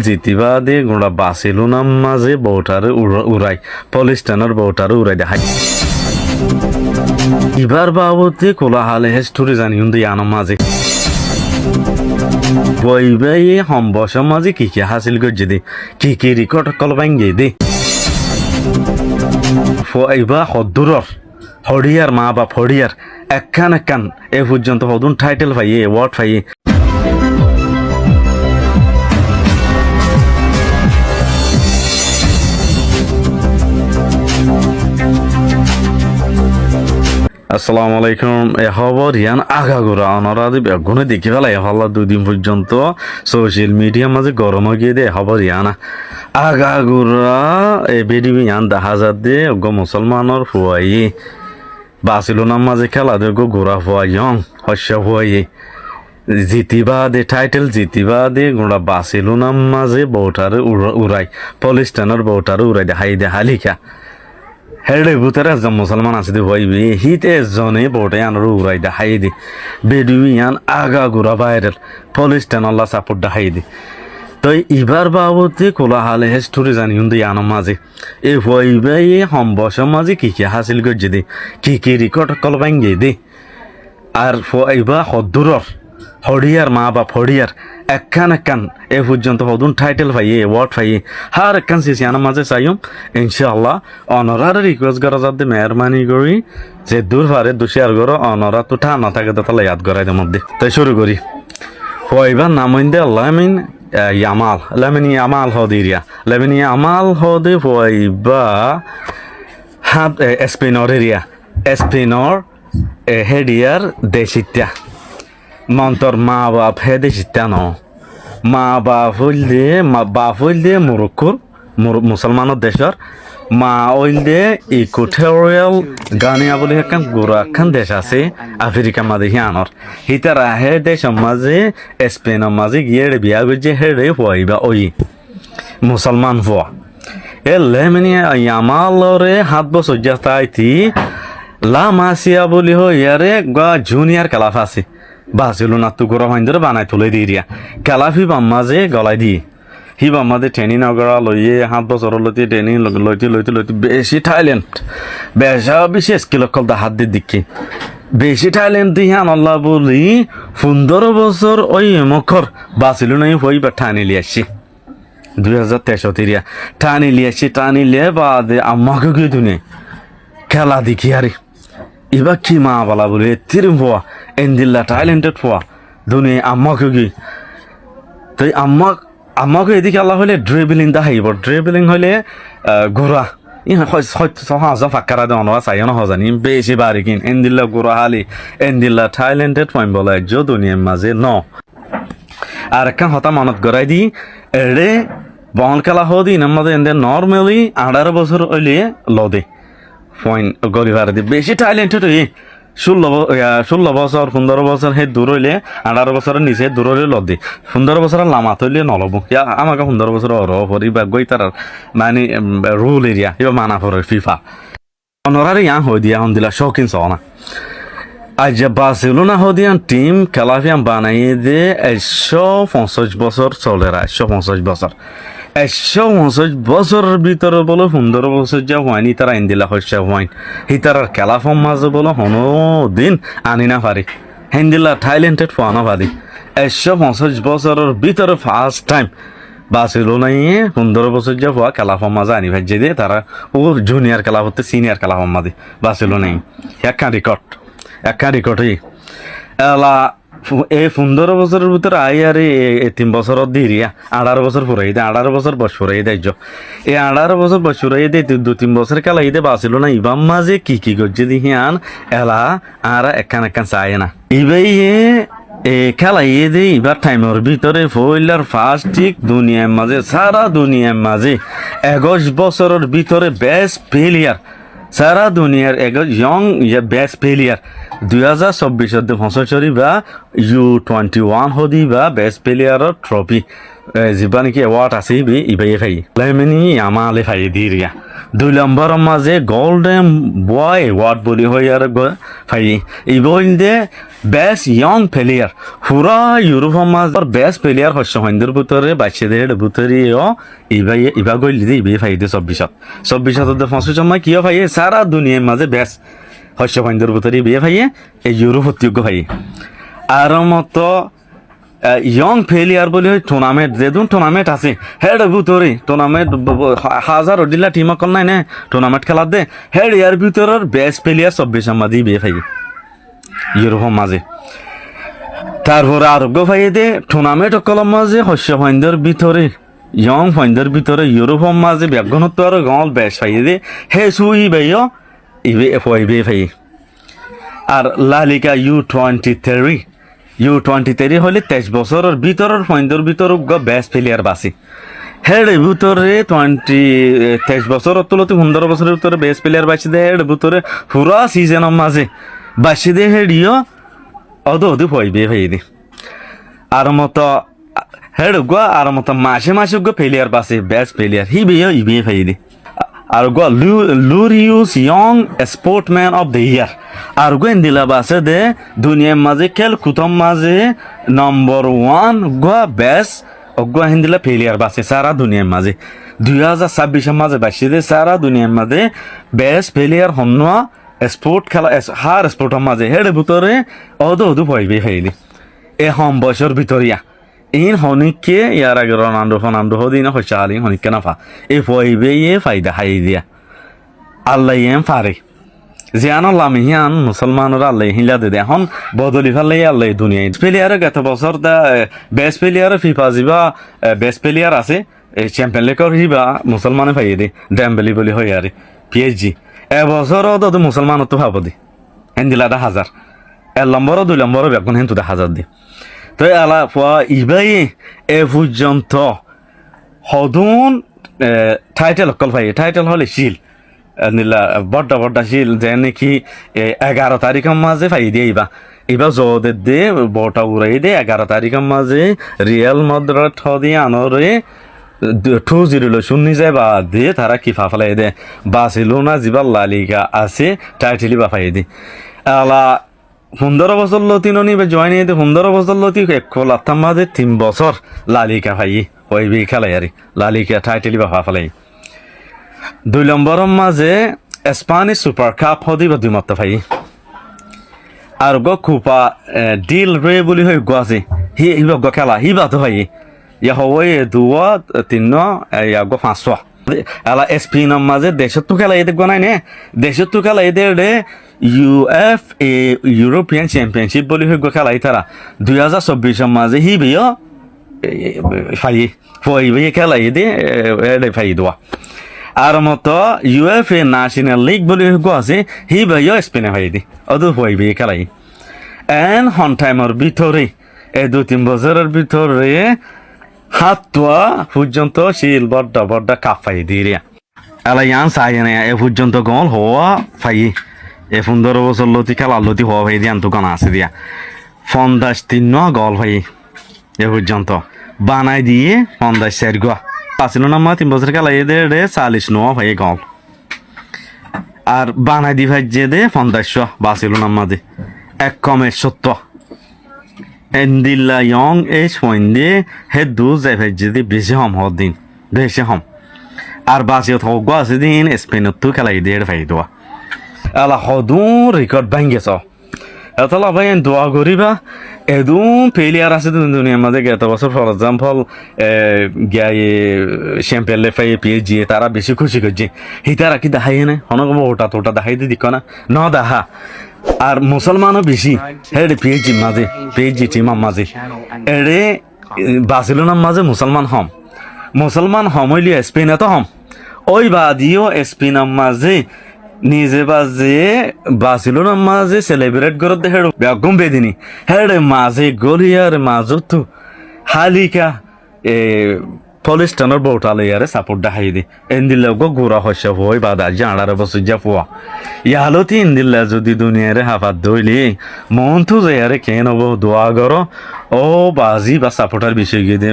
জিতিবা দে গোড়া বার্সেলোনার মাঝে বউটারে উড়াই পলিস্টানের বউটারে উড়াই দেখাই এবার বাবতে কোলাহালে হেস্টোরি জানি হুন আনো মাঝে বইবাই সম্বসর মাঝে কি হাসিল করছে দে কি রেকর্ড কল ভাঙ্গে দে ফইবা হদ্দুরর হরিয়ার মা বাপ হরিয়ার একখান এ পর্যন্ত হদুন টাইটেল পাইয়ে অ্যাওয়ার্ড পাইয়ে আসসালামু আলাইকুম এ খবর ইয়ান আগাগোড়া অনারা বেগুনে দেখি ফেলাই হল্লা 2 দিন পর্যন্ত সোশ্যাল মিডিয়ার মাঝে গরম গিয়ে দে খবর ইয়ানা আগাগোড়া এ বেডিবি ইয়ান দেখা যা দে মুসলমানের ফুয়াই বার্সেলোনার মাঝে খেলা দে গোড়া ফুয়াইয়ং হস্য ফুয়াই জিতিবা দে টাইটেল জিতিবা দে গোড়া বার্সেলোনার মাঝে বউটারে উড়াই পলিস্টানের বউটারে উড়াই দেখাই লিখা হেডে ভূতের একজন মুসলমান আছে হইবি হিতে এজনে বোটে আনার উড়াই দেখাই দি বেডুইয়ান আগা গুড়া ভাইরাল পলিস্টান আল্লাহ সাপোর্ট দেখাই দি তো এবার বাবতে কোলাহালে হেস্টোরি জানি হুন আনো মাঝে এই হইবে সম্বসর মাঝে কি হাসিল করছে দে কি রেকর্ড কল ভাঙ্গে দে আর হইবা হদ্দুরর হরিয়ার মা বাপ হরিয়ার একখান এ পর্যন্ত হদুন টাইটেল পাইয়ে অ্যাওয়ার্ড পাইয়ে হার একখান সিসিয়ানোর মাঝে চাইম ইনশাআল্লাহ অনরার রিকোয়েস্ট করা যাতে মেহরবানি করি যে দূর পারে দুশিয়ার গড় অনরা তো ঠান্ডা থাকে তাহলে ইয়াদ করাই দেওয়ার মধ্যে তাই শুরু করি হইবার নাম দে লামিন ইয়ামাল লামিন ইয়ামাল হদিরিয়া লামিন ইয়ামাল হদে হইবা হাত স্পেনর এরিয়া স্পেনর হেডিয়ার দেশিত্যা মন্তর মা বাপ হেদে জিতানো মা বাপ হইল দে মরক্কোর মুসলমানের দেশের মা হইল দে ইকুয়েটোরিয়াল গানিয়া বলে একখান গোড়া একখান দেশ আছে আফ্রিকার মাঝে হিয়ানোর হিতারা হে দেশের মাঝে স্পেনের মাঝে গিয়ে বিয়া করছে হেডে হইবা ওই মুসলমান হওয়া এ লেমিনি ইয়ামালরে 7 বছর যাতাইতি লা মাসিয়া বলি হইয়ারে জুনিয়র ক্লাস আছে বার্সেলোনা তো গোড়া ভাইন্দরে বানাই তুলে দিয়ে দিয়া খেলাফি বাম্মাজে গলাই দিয়ে হি বাম্মাদে ট্রেনিং নগরা লইয়ে 7 বছর লইতে ট্রেনিং লইতে বেশি থাইল্যান্ড বেশি স্কিল কল দা হাত দিয়ে দিকে বেশি থাইল্যান্ড দিয়ে আল্লাহ বলি 15 বছর ওই মুখর বার্সেলোনায় হইবা ঠানি লিয়াছি 2023 ঠানি লিয়ে বাদে আমাকে গিয়ে দুনে খেলা দেখি আরে এবার কি মা বলা বলে তিরিম হওয়া এন্দিল্লা টাইলেন্টেড হওয়া দুনিয়া আম্মাকে গিয়ে তো আম্মাকে এদিকে আল্লাহ হলে ড্রিবলিং দেখাইব ড্রিবলিং হলে ঘোরা হাজা ফাঁকারা দেওয়া চাই না হজানি বেশি বাড়ি কিন এন্দিল্লা ঘোরা হালি এন্দিল্লা টাইলেন্টেড পয়েন্ট বলা যো দুনিয়ার মাঝে ন আর একটা হতা মানত গড়াই দি এড়ে বহন খেলা হদিন আমাদের এদের নর্মালি 18 বছর হইলে লদে পয়েন্ট গরিবার দি বেশি ট্যালেন্টেড হই 16 বছর 15 বছর হে দূর হইলে 18 বছরের নিচে দূর হইলে লদি 15 বছরের লামাত হইলে নলব আমাকে 15 বছর অর পরি বা গই তার মানে রুল এরিয়া ইবা মানা করে ফিফা অনরারে ইয়া হই দিয়া হন দিলা শৌকিন সনা আজ বার্সেলোনা হদিয়ান টিম খেলাফিয়ান বানাইয়ে দে 150 বছর চলে 150 বছর 150 বছরের ভিতরে বলো 15 বছর যা হয়নি তারা ইন্দিলা হচ্ছে হয়নি হিতারার খেলাফম মাঝে বলো হনো দিন আনি না পারি হিন্দিলা থাইল্যান্ডেড ফানা পারি 150 বছরের ভিতরে ফার্স্ট টাইম বার্সেলোনায় 15 বছর যা হওয়া খেলাফম মাঝে আনি ভাই যে তারা ও জুনিয়র খেলা হতে সিনিয়র খেলাফম মাঝে বার্সেলোনায় একখান রেকর্ড এলা এই 15 বছরের ভিতরে আই আর 3 বছর দিরিয়া 18 বছর ফুরাই দেয় 18 বছর বয়স ফুরাই দেয় এই 18 বছর বয়স ফুরাই দেয় 2-3 বছর খেলা ইদে বাঁচিল না ইবাম মাঝে কি করছে দিহিয়ান এলা আর একখান চায় না ইবাই খেলা দে এবার টাইমের ভিতরে ফইলার ফার্স্ট ঠিক দুনিয়ার মাঝে সারা দুনিয়ার মাঝে 21 বছরের ভিতরে বেস্ট প্লেয়ার সারা দুনিয়ার ইয়ং বেস্ট প্লেয়ার 2024 পঁচাশরি বা U21 হদি বা বেস্ট প্লেয়ারের ট্রফি যা নাকি অ্যাওয়ার্ড আছে ইবাই ফাই লাইমিনি আমালে ফাই দিরিয়া 2 নম্বরের মাঝে গোল্ডেন বয় অ্যাওয়ার্ড বলি হয় আর ফাই ইবইল দে বেস্ট ইয়ং প্লেয়ার পুরা ইউরোপের মাঝে বেস্ট প্লেয়ার হচ্ছে হইন্দের ভিতরে বাচ্চাদের ভিতরে ইবা গইলি দিয়ে ইবে ফাইদে 24 ফাঁসু জমা কিয় ভাইয়ে সারা দুনিয়ার মাঝে বেস্ট হচ্ছে হইন্দের ভিতরে ইবে ভাইয়ে এই ইউরোপ হত্যযোগ্য ভাইয়ে আর মতো ইয়ং প্লেয়ার বলে টুর্নামেন্ট যেদিন টুর্নামেন্ট আছে হেড ভিতরে টুর্নামেন্ট হাজার ডিলা টিম অকল নাই না টুর্নামেন্ট খেলার দে হেড ইয়ার ভিতরের বেস্ট প্লেয়ার 24 মাঝে ইবে ভাইয়ে ইউরোপের মাঝে তারপরে আরোগ্য ভাইয়ে দে টুর্নামেন্ট অকলের মাঝে হস্য ফাইন্ডের ভিতরে ইয়ং ফাইন্ডের ভিতরে ইউরোপের মাঝে ব্যাগনত্ব আর গল বেশ ভাইয়ে দে হে সুই ভাইও ইবে ইবে ভাই আর লালিকা U23 হলে 23 বছরের ভিতরের ফাইন্ডের ভিতরে বেস্ট প্লেয়ার বাসি হেড ভিতরে 23 বছরের তুলতে 15 বছরের ভিতরে বেস্ট প্লেয়ার বাসি দে হেড ভিতরে পুরা সিজনের মাঝে বাসি দে হেডিও অদু পয়বে ভাইদি আর মতো হেড আর মতো মাসে প্লেয়ার বাসে বেস্ট প্লেয়ার ইবে ভাইদি আর Laureus young sportsman of the year আর দিলা বাসে দে দুনিয়ার মাঝে খেল কুতম মাঝে নম্বর 1 বেস্ট হিন্দিলা প্লেয়ার বাসে সারা দুনিয়ার মাঝে 2026 মাঝে বাসি দে সারা দুনিয়ার মাঝে বেস্ট প্লেয়ার হন্যা স্পোর্ট খেলা হার স্পোর্টের মাঝে হেড ভিতরে অদু পয়বে ভাইদি এ হম বছর ভিতরিয়া ইন হনিকে ইয়ার আগে রনান্ডো হদিনা হচ্ছে আলিম হনিকে নাফা এ পয়বে ফায়দা হাই দিয়া আল্লাহ ফারে জিয়ান আল্লাহ মিহিয়ান মুসলমানরা আল্লাহ হিলা দে এখন বদলি ফেলে আল্লাহ দুনিয়ায় প্লেয়ার গত বছর দা বেস্ট প্লেয়ার ফিফা যিবা বেস্ট প্লেয়ার আছে চ্যাম্পিয়ন লিগর হিবা মুসলমানে ফাই দে ডেম্বেলি বলি হয় আরে PSG এবছর তো মুসলমান তো ভাব দি হেন্দিলা 1000 1 নম্বর 2 নম্বর বেগুন হেন তো 1000 দি তো আলা ইবাই এ পর্যন্ত হদুন টাইটেল অকল ভাই টাইটেল হলে শিল নিলা বড় শিল যে নাকি 11 তারিখের মাঝে ফাই দিয়ে এবার জোদে দে বটা উড়াই দে 11 তারিখের মাঝে রিয়াল মাদ্রিদ হদি আনরে 2-0 শুনি যায় বা দিয়ে তারা কি ফাফালাই দে বার্সেলোনা যিবা লা লিগা আছে টাইটেলি বাফাই দে আলা 15 বছর লতি ননি বে জয়েন হইতে 15 বছর লতি এক লাতাম মাঝে 3 বছর লা লিগা ভাই ওই বি খেলাই আরে লা লিগা টাইটেলি বাফালাই 2 নম্বরের মাঝে স্প্যানিশ সুপার কাপ হদি বা 2 মাত্র ভাই আর কুপা ডিল রে বলি হই আছে হিবা খেলা হিবা তো ভাই ইয়া হওয়াই 2-3 ইয়া 5 আলা স্পেনের মাঝে দেশত তো খেলা এদের গনাই নে দেশত তো খেলা এদের রে UEFA ইউরোপিয়ান চ্যাম্পিয়নশিপ বলি হই খেলাই তারা 2024 মাঝে হিবিও ফাই খেলা এদে ফাই দোয়া আর মতো UEFA ন্যাশনাল লিগ বলি আছে হিবিও স্পেনে ফাই দি অদু হইবে খেলাই এন হন টাইমের ভিতরে এই 2-3 বছরের ভিতরে হাতোয়া পর্যন্ত শিল বড় কাফাই দিয়ে এলা ইয়ান চাই না এ পর্যন্ত গল হওয়া ফাই এ 15 বছর লতি খেলা লতি হওয়া ভাই দিয়ান তো গান আছে দিয়া 53 গল ভাই এ পর্যন্ত বানাই দিয়ে 54 গোয়া আসিল না মা 3 বছর খেলা এদের 40 ভাই গল আর বানাই দি ভাই যে দে 55 বাসিল না মা দে এক কমে 70 এন্দিল্লা ইয়ং এজ পয়েন্টে হে দু যাই যদি বেশি হম দিন বেশি হম আর বাসিও থাকব আছে দিন স্পেনত তো খেলাই দিয়ে ভাই দোয়া আলা হদুন রেকর্ড ভাঙ্গেছ এতলা ভাই দোয়া করিবা এদুন প্লেয়ার আছে দুনিয়ার মাঝে গত বছর ফর এক্সাম্পল গিয়ে চ্যাম্পিয়ন লেফাই PSG তারা বেশি খুশি করছে হি তারা কি দেখাই না অনেক ওটা দেখাই দি দিক না দেখা আর মুসলমানও বেশি হেডে PSG টিমার মাঝে এরে বার্সেলোনার মাঝে মুসলমান হম হইলি স্পেনে তো হম ওই বাদিও স্পেনের মাঝে নিজে বাজে বার্সেলোনার মাঝে সেলিব্রেট করে দে হেড বেগম বেদিনি হেডে মাঝে গলিয়ার মাজতো হালিকা পলিস্টানের বউটালে ইয়ারে সাপোর্ট দেখাই দি এন্দিলে গোড়া হচ্ছে হই বা দাজি 18 বছর যা পোয়া ইয়ালতি এন্দিলে যদি দুনিয়ারে হাফাত দইলি মন তো যে ইয়ারে কেন হবো দোয়া করো ও বাজি বা সাপোর্টার বিষয় গিয়ে দে